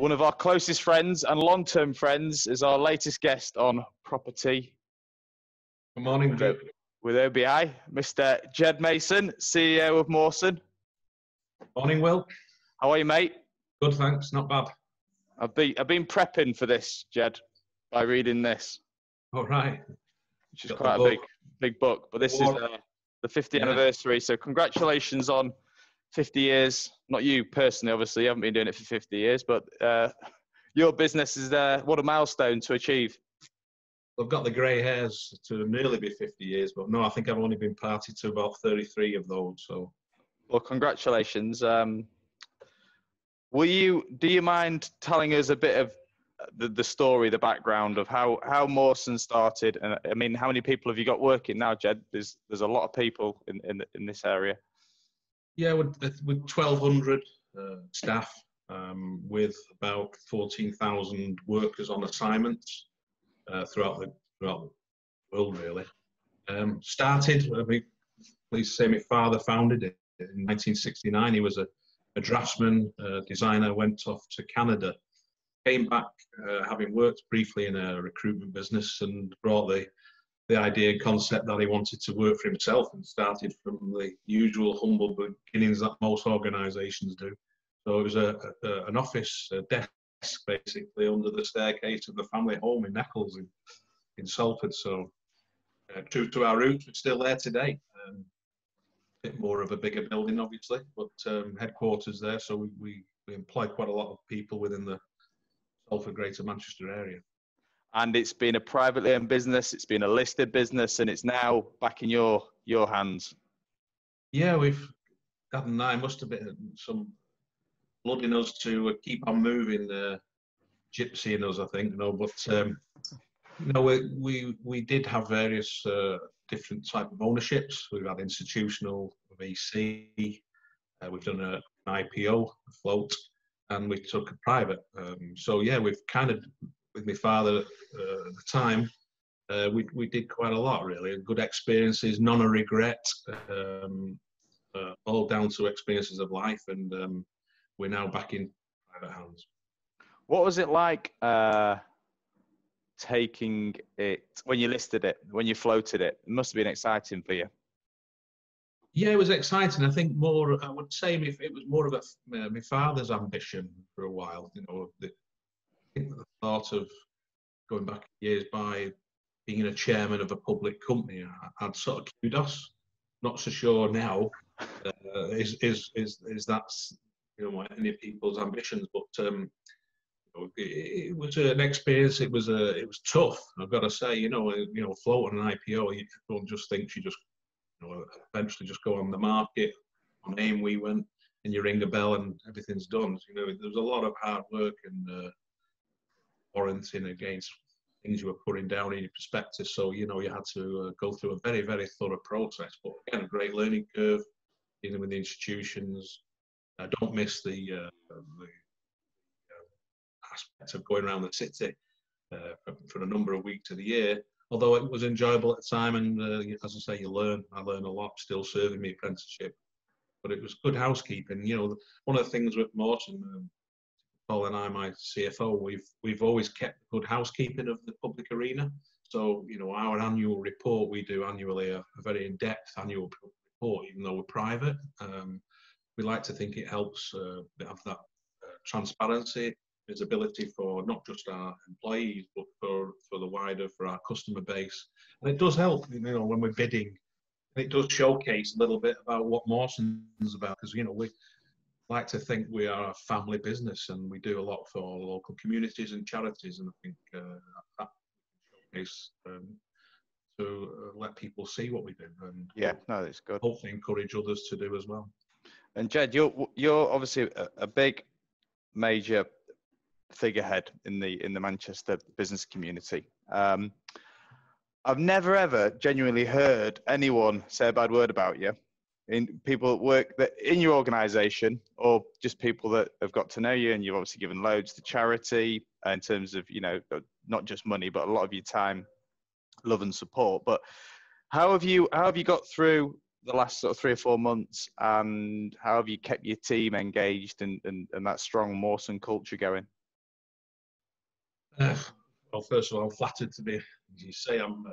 One of our closest friends and long-term friends is our latest guest on property. Good morning, Joe. With OBI, Mr. Ged Mason, CEO of Morson. Morning, Will. How are you, mate? Good, thanks. Not bad. I've been prepping for this, Ged, by reading this. All right. Which is quite a big book. But this is the 50th anniversary, so congratulations on 50 years. Not you personally, obviously. You haven't been doing it for 50 years, but your business is there. What a milestone to achieve. I've got the grey hairs to nearly be 50 years, but no, I think I've only been party to about 33 of those. So, well, congratulations. Do you mind telling us a bit of the story, the background of how Morson started? And I mean, how many people have you got working now, Ged? There's a lot of people in this area. Yeah, with 1,200 staff, with about 14,000 workers on assignments throughout the world, really. Started, please say my father founded it in 1969. He was a draftsman, designer, went off to Canada, came back having worked briefly in a recruitment business and brought the idea and concept that he wanted to work for himself and started from the usual humble beginnings that most organisations do. So it was an office, a desk basically under the staircase of the family home in Eccles in Salford. So true to our roots, we're still there today. A bit more of a bigger building, obviously, but headquarters there. So we employ quite a lot of people within the Salford Greater Manchester area. And it's been a privately owned business, it's been a listed business, and it's now back in your hands. Yeah, Dad and I must have been some blood in us to keep on moving, gypsy in us, I think. No, but we did have various different type of ownerships. We've had institutional, VC, we've done an IPO, a float, and we took a private. So yeah, we've kind of, with my father at the time, we did quite a lot, really. Good experiences, none a regret, all down to experiences of life, and we're now back in private hands. What was it like taking it, when you listed it, when you floated it? It must have been exciting for you. Yeah, it was exciting. I think more, I would say it was more of my father's ambition for a while. You know, I think the thought of going back years by being a chairman of a public company, I'd sort of kudos. Not so sure now is that, you know, any people's ambitions, but it was an experience. It was tough. I've got to say, you know, float on an IPO. You don't just think you just, you know, eventually just go on the market. On AIM we went, and you ring a bell and everything's done. You know, there was a lot of hard work and warranting against things you were putting down in your prospectus. So, you know, you had to go through a very, very thorough process. But again, a great learning curve, dealing with the institutions. I don't miss the aspect of going around the city for a number of weeks of the year. Although it was enjoyable at the time, and as I say, I learn a lot, still serving my apprenticeship. But it was good housekeeping. You know, one of the things with Morson, Paul and I, my CFO, we've always kept good housekeeping of the public arena. So, you know, our annual report, we do annually a very in-depth annual report, even though we're private. We like to think it helps have that transparency, visibility for not just our employees, but for our customer base. And it does help, you know, when we're bidding. It does showcase a little bit about what Morson's about, because, you know, we like to think we are a family business and we do a lot for local communities and charities, and I think that showcase to let people see what we do, and yeah, no, that's good. Hopefully encourage others to do as well. And Ged, you're obviously a big major figurehead in the Manchester business community. I've never ever genuinely heard anyone say a bad word about you. In people that work in your organisation, or just people that have got to know you, and you've obviously given loads to charity in terms of, you know, not just money, but a lot of your time, love and support. But how have you got through the last sort of 3 or 4 months, and how have you kept your team engaged and that strong Morson culture going? Well, first of all, I'm flattered to be, as you say, I'm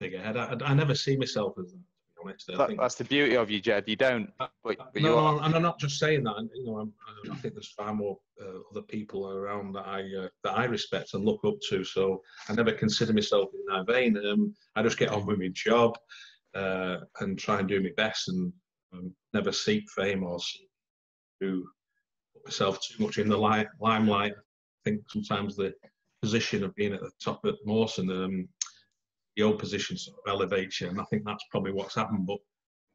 figurehead. I never see myself as that, to be honest. I think That's the beauty of you, Ged. You don't, but you no, are. no, and I'm not just saying that. I think there's far more other people around that I respect and look up to. So I never consider myself in that vein. I just get on with my job and try and do my best, and never seek fame or seek to put myself too much in the limelight. I think sometimes the position of being at the top at Morson, the old position sort of elevates you, and I think that's probably what's happened. But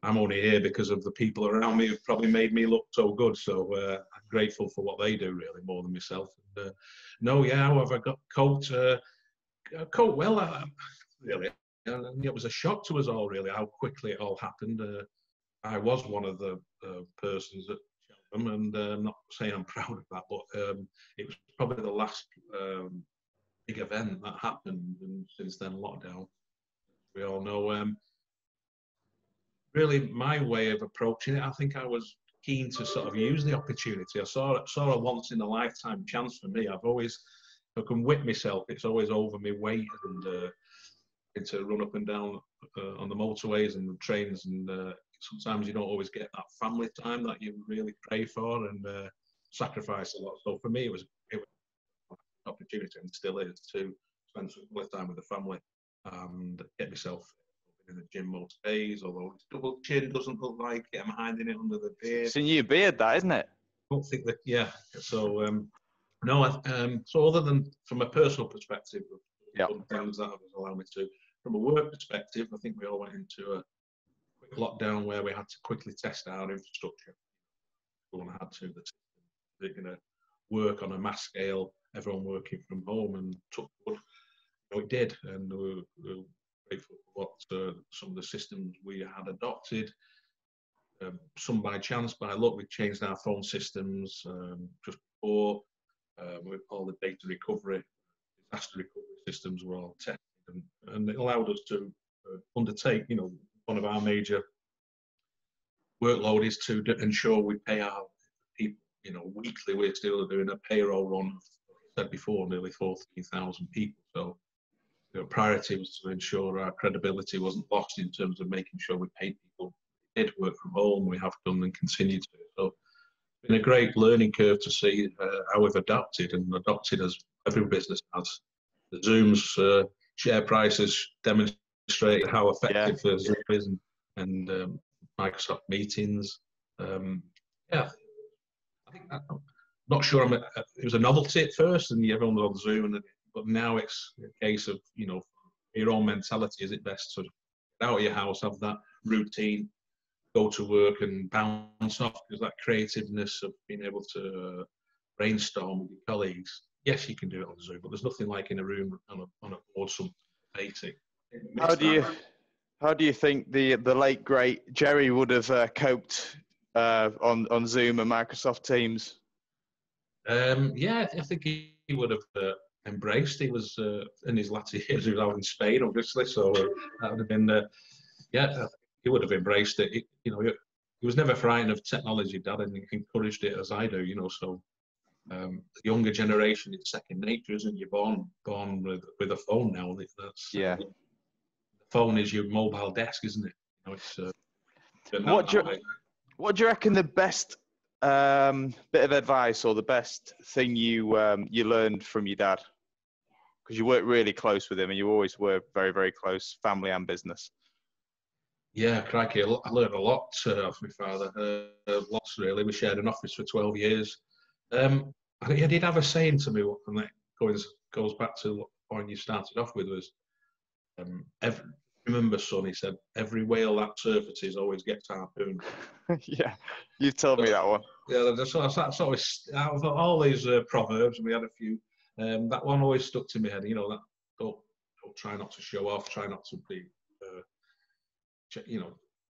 I'm only here because of the people around me who've probably made me look so good. So I'm grateful for what they do, really, more than myself. And, how have I got coped? Coped well, really. And it was a shock to us all, really, how quickly it all happened. I was one of the persons at Cheltenham, and I'm not saying I'm proud of that, but it was probably the last big event that happened, and since then lockdown, we all know. Really, my way of approaching it, I think I was keen to sort of use the opportunity. I saw a once in a lifetime chance for me. If I can whip myself, it's always over my weight, and to run up and down on the motorways and the trains, and sometimes you don't always get that family time that you really pray for, and sacrifice a lot. So for me, it was an opportunity, and still is, to spend some time with the family and get myself in the gym most days. Although it's double chin doesn't look like it, I'm hiding it under the beard. It's a new beard, that, isn't it? I don't think that. Yeah. So no. So other than from a personal perspective, some things that have allowed me to. From a work perspective, I think we all went into a quick lockdown where we had to quickly test our infrastructure. Everyone had to. They're going to work on a mass scale, everyone working from home, and took wood. It did, and we were grateful for what some of the systems we had adopted. Some by chance, by luck, we changed our phone systems just before. With all the data recovery, disaster recovery systems were all tested, and it allowed us to undertake, one of our major workload is to ensure we pay our people, weekly. We're still doing a payroll run of, I said before, nearly 14,000 people. So the priority was to ensure our credibility wasn't lost in terms of making sure we paid people. We did work from home, we have done and continue to. So it's been a great learning curve to see how we've adapted as every business has. The Zoom's share prices demonstrate how effective Zoom is, and Microsoft Meetings. I think I'm not sure. It was a novelty at first, and everyone was on Zoom, but now it's a case of your own mentality. Is it best to get out of your house, have that routine, go to work, and bounce off? Because that creativeness of being able to brainstorm with your colleagues. Yes, you can do it on Zoom, but there's nothing like in a room on a board, something basic. How do you think the late great Jerry would have coped on Zoom and Microsoft Teams? I think he would have embraced. He was in his latter years. He was out in Spain, obviously, so that would have been. He would have embraced it. He was never frightened of technology, Dad, and he encouraged it as I do. So. The younger generation, it's second nature, isn't it? You're born with a phone now. The phone is your mobile desk, isn't it? It's what do you reckon the best bit of advice or the best thing you learned from your dad? Because you worked really close with him, and you always were very, very close, family and business. Yeah, crikey, I learned a lot off my father. Lots, really. We shared an office for 12 years. He did have a saying to me, and that goes back to what point you started off with, was remember, son, he said, every whale that surfaces always gets harpooned. Yeah, you've told me that one. Yeah, that's always, out of all these proverbs, and we had a few, that one always stuck to my head. That don't try not to show off, try not to be,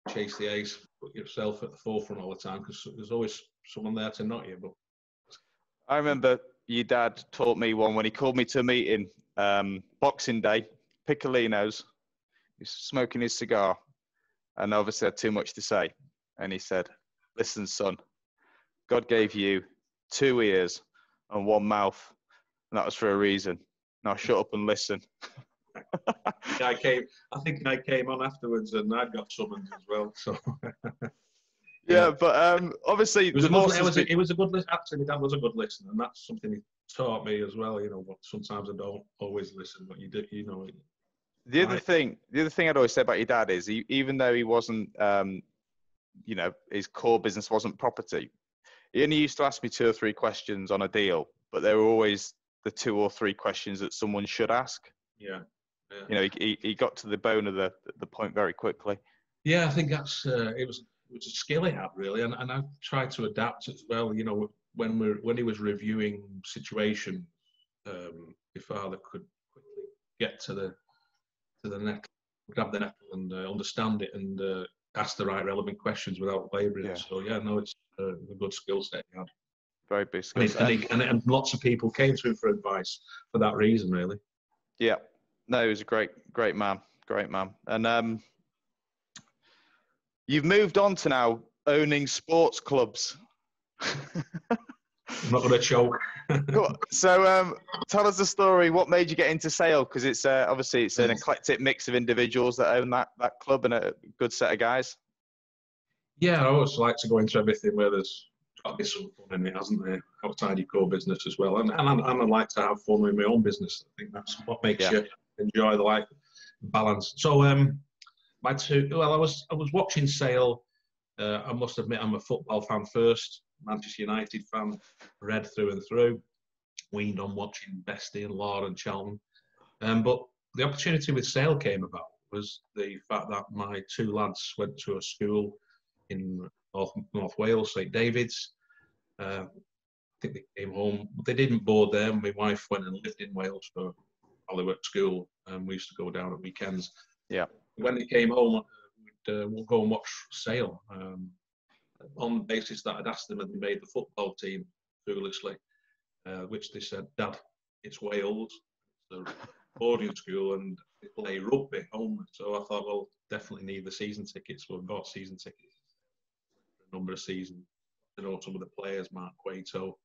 chase the ace, put yourself at the forefront all the time, because there's always someone there to knock you. But I remember your dad taught me one when he called me to a meeting, Boxing Day, Piccolinos. He was smoking his cigar, and obviously had too much to say. And he said, "Listen, son, God gave you 2 ears and 1 mouth, and that was for a reason. Now shut up and listen. I think I came on afterwards, and I got summoned as well. So yeah, but obviously it was a good listen. Actually, Dad was a good listener, and that's something he taught me as well. You know, what sometimes I don't always listen, but you do. You know. The other thing I'd always say about your dad is, even though he wasn't, you know, his core business wasn't property, he only used to ask me 2 or 3 questions on a deal, but they were always the 2 or 3 questions that someone should ask. Yeah. You know, he got to the bone of the point very quickly. Yeah, I think that's it was a skill he had really, and I tried to adapt as well. You know, when he was reviewing situation, your father could quickly get to the net, grab the nettle, and understand it, and ask the right relevant questions without labouring. Yeah. So yeah, no, it's a good skill set he had. Very big skill set. And lots of people came to him for advice for that reason, really. Yeah. No, he was a great man. Great man. And you've moved on to now owning sports clubs. I'm not going to choke. Cool. So tell us the story. What made you get into sale? Because it's obviously it's an eclectic mix of individuals that own that club, and a good set of guys. Yeah, I always like to go into everything where there's got to be some fun in it, hasn't there? Outside your core business as well, and I like to have fun with my own business. I think that's what makes you enjoy the life balance. So I was watching Sale. I must admit, I'm a football fan first, Manchester United fan, red through and through. Weaned on watching Bestie and Law and Charlton. But the opportunity with Sale came about was the fact that my 2 lads went to a school in North Wales, St David's. I think they came home, but they didn't board there. My wife went and lived in Wales while they were at school, and we used to go down at weekends. Yeah. When they came home, we'll go and watch Sale on the basis that I'd asked them and they made the football team foolishly, which they said, Dad, it's Wales, it's a boarding school, and they play rugby only. So I thought, well, definitely need the season tickets. So I bought season tickets for a number of seasons. You know, some of the players, Mark Cueto,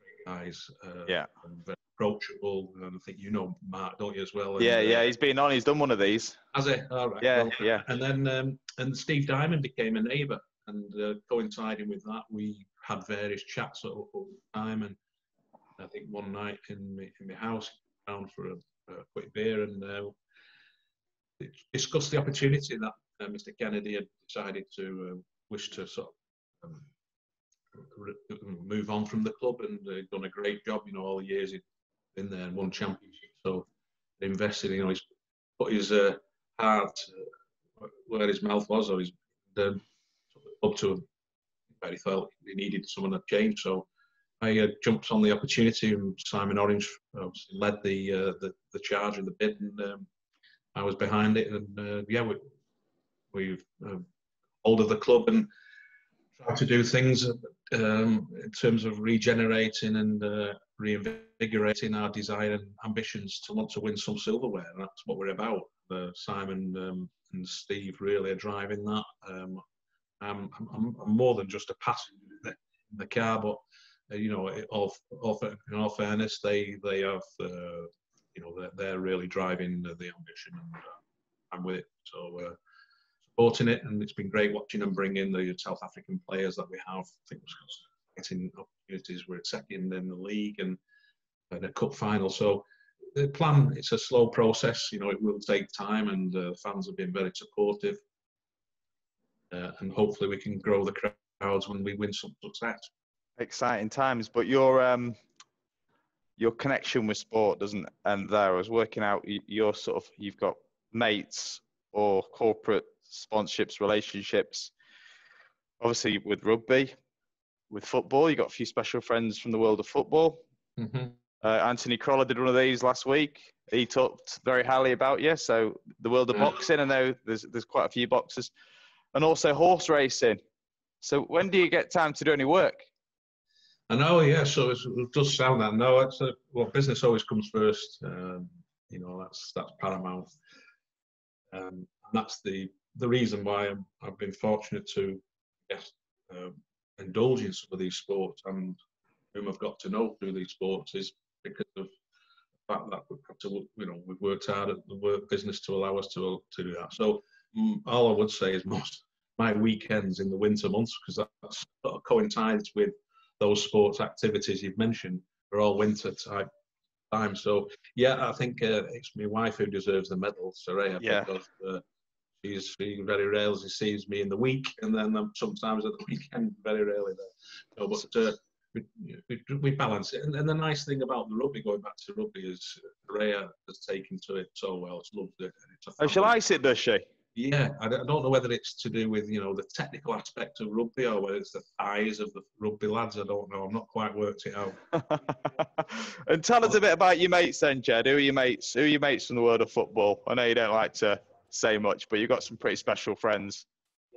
great guys, very approachable. And I think you know Mark, don't you, as well? And, he's been on. He's done one of these. Has he? All right. Yeah, well, yeah. And then and Steve Diamond became a neighbour, and coinciding with that, we had various chats all the time. And I think one night in my house, down for a quick beer, and discussed the opportunity that Mr. Kennedy had decided to wish to sort of move on from the club, and done a great job. You know, all the years he'd been there and won championship. So they invested. You know, he's put his heart where his mouth was, or he's up to where he felt he needed someone to change. So I jumped on the opportunity, and Simon Orange led the charge of the bid, and I was behind it. And we've hold of the club and try to do things in terms of regenerating and reinvigorating our desire and ambitions to want to win some silverware. And that's what we're about. Simon and Steve really are driving that. I'm more than just a passenger in the car, but you know, in all fairness, they have you know, they're really driving the ambition, and I'm with it. So supporting it, and it's been great watching them bring in the South African players that we have. I think we're getting opportunities. We're second in the league and a cup final. So the plan, it's a slow process. You know, it will take time, and fans have been very supportive. And hopefully we can grow the crowds when we win some success. Exciting times, but your connection with sport doesn't end there. I was working out you've got mates or corporate sponsorships, relationships, obviously with rugby, with football. You got a few special friends from the world of football. Mm-hmm. Anthony Crolla did one of these last week. He talked very highly about you. So the world of boxing, I know there's quite a few boxers, and also horse racing. So when do you get time to do any work? I know, yeah. So it does sound that. No, it's well, business always comes first. You know, that's paramount. And that's the reason why I've been fortunate to indulge in some of these sports, and whom I've got to know through these sports is because of fact that we've got to, we've worked hard at the work business to allow us to do that. So all I would say is my weekends in the winter months, because that sort of coincides with those sports activities you've mentioned, are all winter type time. So yeah, I think it's my wife who deserves the medal, Saraya, because she very rarely sees me in the week, and then sometimes at the weekend, very rarely there. So, but we balance it. And the nice thing about the rugby, going back to rugby, is Saraya has taken to it so well. It's loved it. Oh, she likes it, does she? Yeah, I don't know whether it's to do with, the technical aspect of rugby, or whether it's the thighs of the rugby lads. I don't know. I've not quite worked it out. And tell us a bit about your mates then, Ged. Who are your mates? Who are your mates from the world of football? I know you don't like to say much, but you've got some pretty special friends.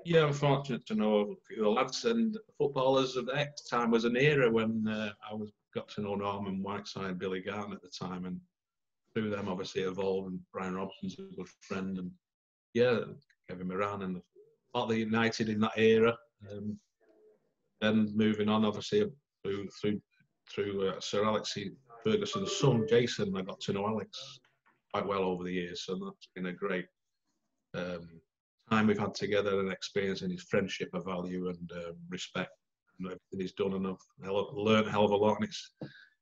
Yeah, I'm fortunate to know the lads and footballers of that time. Was an era when got to know Norman Whiteside, Billy Garton at the time, and through them obviously evolved. And Brian Robson's a good friend, and yeah, Kevin Moran, and a lot of the United in that era. Then moving on, obviously through Sir Alex Ferguson's son, Jason. I got to know Alex quite well over the years, so that's been a great time we've had together, and experiencing his friendship, I value, and respect, and everything he's done, and I've learned a hell of a lot. And it's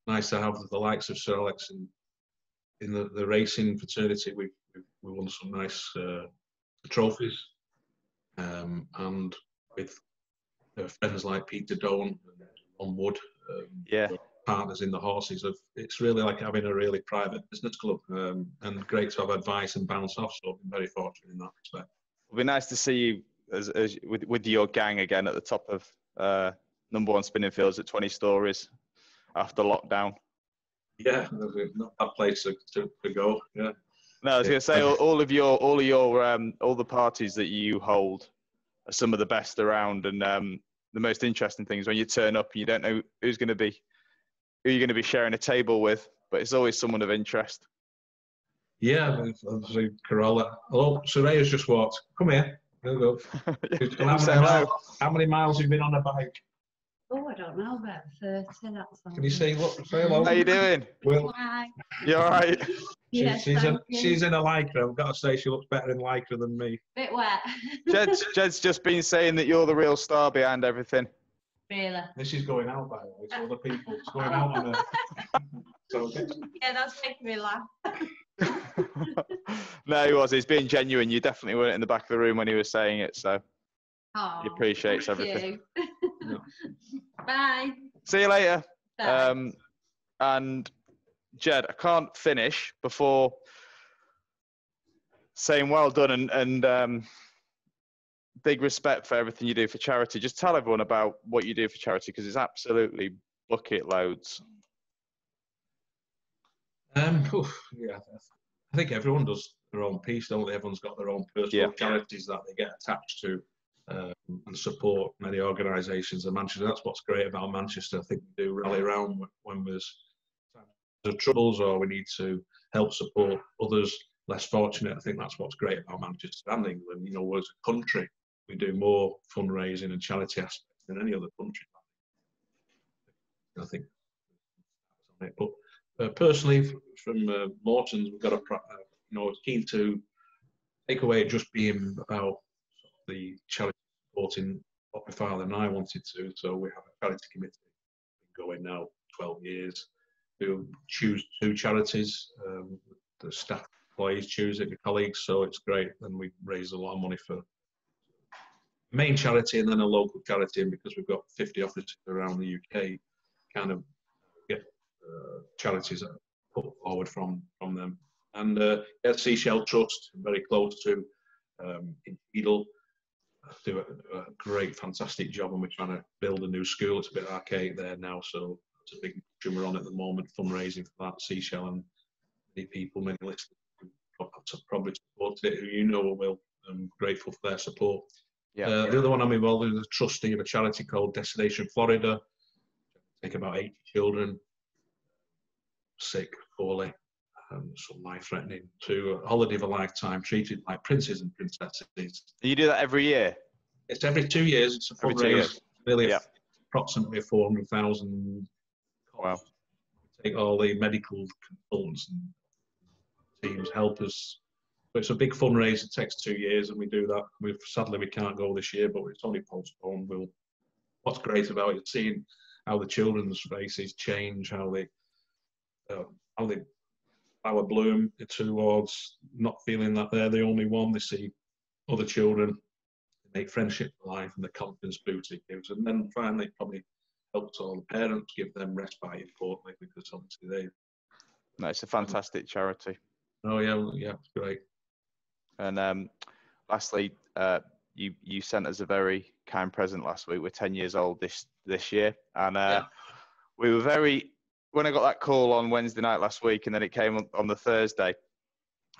nice to have the likes of Sir Alex in the racing fraternity. We won some nice trophies, and with friends like Peter Doan and Ron Wood, partners in the horses. It's really like having a really private business club, and great to have advice and bounce off. So I've been very fortunate in that respect. It'll be nice to see you as with your gang again at the top of #1 spinning fields at 20 stories after lockdown. Yeah, not a bad place to go. Yeah. No, I was going to say all the parties that you hold are some of the best around, and the most interesting things when you turn up and you don't know who you're going to be sharing a table with, but it's always someone of interest. Yeah, obviously Corolla. Hello, Saraya's just walked. Come here. Go. How many miles have you been on a bike? Oh, I don't know, about 30. That's Can you say hello? How you doing? Will. Hi. You all right? Yes, she's in a lycra. I've got to say, she looks better in lycra than me. Bit wet. Jed's just been saying that you're the real star behind everything. Really? This is going out, by the way, to other people. It's going out on her. So, yeah, that's making me laugh. No, he was. He's being genuine. You definitely weren't in the back of the room when he was saying it, so he appreciates everything. No. Bye. See you later. Bye. And Ged, I can't finish before saying well done and big respect for everything you do for charity. Just tell everyone about what you do for charity, because it's absolutely bucket loads. Yeah, I think everyone does their own piece, don't they? Everyone's got their own personal charities that they get attached to, and support many organisations in Manchester. That's what's great about Manchester. I think we do rally around when there's troubles, or we need to help support others less fortunate. I think that's what's great about Manchester and England. As a country, we do more fundraising and charity aspects than any other country. I think that's on it. But personally, from Morson's, we've got keen to take away just being about the charity supporting what my father and I wanted to. So we have a charity committee going now 12 years. We choose 2 charities. The staff employees choose it, the colleagues, so it's great. And we raise a lot of money for main charity and then a local charity. And because we've got 50 offices around the UK, kind of get charities that are put forward from them. And Seashell Trust, very close to in Edel, do a great, fantastic job, and we're trying to build a new school. It's a bit archaic there now, so it's a big mission we're on at the moment, fundraising for that. Seashell and many people, many listeners probably supported it, who will. I'm grateful for their support. Yeah. The other one I'm involved in is a trustee of a charity called Destination Florida. Take about 80 children, sick, poorly, some life-threatening, to a holiday of a lifetime, treated like princes and princesses. You do that every year? It's every 2 years. It's a fundraiser. Really, approximately 400,000. Wow. think all the medical consultants and teams help us. But it's a big fundraiser. It takes 2 years, and we do that. Sadly, we can't go this year, but it's only postponed. What's great about it is seeing how the children's faces change, how they flower bloom towards not feeling that they're the only one. They see other children, make friendship for life, and the confidence boost it gives. And then finally, probably helps all the parents, give them respite, importantly, because obviously they. No, it's a fantastic charity. Oh yeah, it's great. And lastly, you sent us a very kind present last week. We're 10 years old this year, and we were very. When I got that call on Wednesday night last week, and then it came on the Thursday,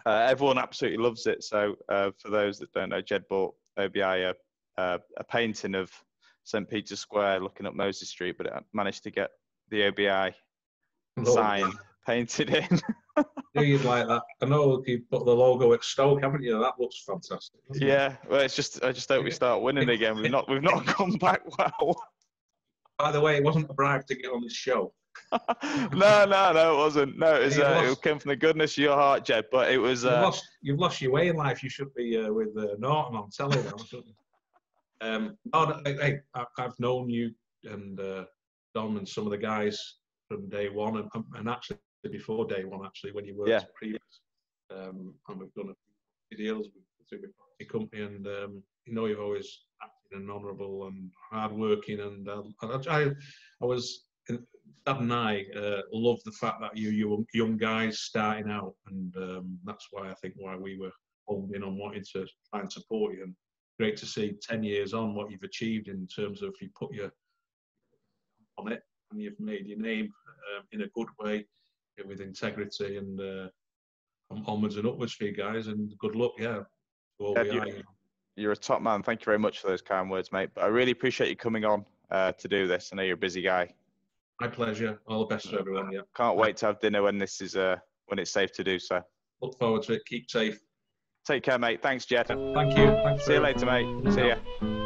everyone absolutely loves it. So for those that don't know, Ged bought OBI a painting of St. Peter's Square looking up Moses Street, but it managed to get the OBI sign painted in. You'd like that. I know you put the logo at Stoke, haven't you? That looks fantastic. Yeah, well, I just hope we start winning again. We've not come back well. By the way, it wasn't a bribe to get on this show. No, it wasn't. No, it came from the goodness of your heart, Ged. But it was. You've lost your way in life. You should be with Norton on telly now, shouldn't you? I've known you and Dom and some of the guys from day one, and actually before day one, actually when you worked previous. And we've done a few deals with the company, and you've always acted and honourable and hardworking, and I was. Dad and I love the fact that you were young guys starting out, and that's why I think why we were honed in on wanting to try and support you. And great to see 10 years on what you've achieved in terms of you put your on it and you've made your name in a good way with integrity, and onwards and upwards for you guys. And good luck, You're a top man. Thank you very much for those kind words, mate. But I really appreciate you coming on to do this. I know you're a busy guy. My pleasure. All the best to everyone. Yeah. Can't wait to have dinner when this is when it's safe to do so. Look forward to it. Keep safe. Take care, mate. Thanks, Ged. Thank you. Thanks. See you later, mate. See ya.